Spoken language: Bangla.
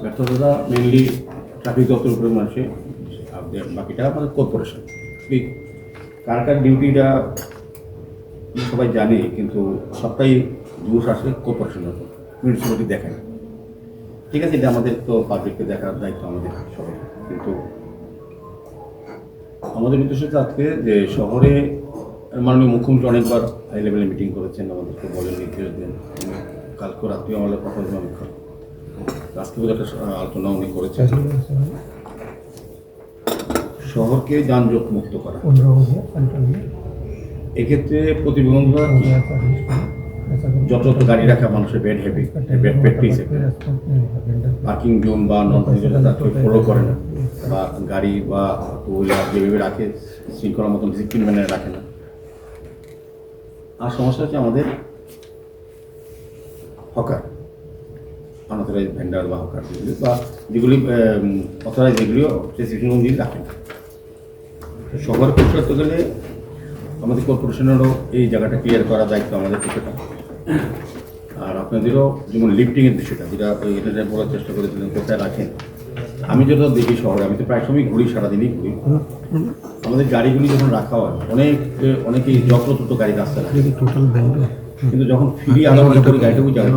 ব্যর্থতা মেনলি ট্রাফিক দপ্তরের উপরে মানুষের, বাকিটা আমাদের কর্পোরেশন। এই কার কার ডিউটিটা সবাই জানে, কিন্তু সবটাই দোষ আসে কর্পোরেশনের উপর, মিউনিসিপ্যালিটি দেখে না। ঠিক আছে, এটা আমাদের তো পাবলিককে দেখার দায়িত্ব আমাদের সবাই, কিন্তু আমাদের উদ্দেশ্য আজকে যে শহরে মাননীয় মুখ্যমন্ত্রী অনেকবার হাই লেভেলে মিটিং করেছেন, আমাদেরকে বলেন, নির্দেশ দেন। কালকে রাত্রে আমাদের কথা আমি আজকে একটা আলোচনা উনি করেছেন শহরকে যানজট মুক্ত করা। এক্ষেত্রে প্রতিবন্ধকতা যত গাড়ি রাখা মানুষের bad habit, bad practice, parking zone বা নন পার্কিং তাকে ফলো করে না, বা গাড়ি বা টু হুইলার যেভাবে রাখে শৃঙ্খলার মতন ডিসিপ্লিন মেনে রাখে না। আর সমস্যা হচ্ছে আমাদের হকার, অনথরাইজ ভেন্ডার বা হকার যেগুলি, বা যেগুলি অথরাইজ, যেগুলিও স্পেসিফিক অনুযায়ী রাখে না। শহর পরিষ্কার করতে গেলে আমাদের কর্পোরেশনেরও এই জায়গাটা ক্লিয়ার করার দায়িত্ব আমাদের কিছুটা। আর আপনাদেরও যেমন লিফটিংয়ের বিষয়টা, যেটা এটা বলার চেষ্টা করেছিলেন কোথায় রাখেন। আমি যত দেখি শহরে, আমি তো প্রায় সময় ঘুরি, সারাদিনই ঘুরি, আমাদের গাড়িগুলি যখন রাখা হয় অনেকেই যত্র তত গাড়ি রাস্তায় রাখে, কিন্তু যখন ফিরি আলাদা করে গাড়িটা ওই জায়গায়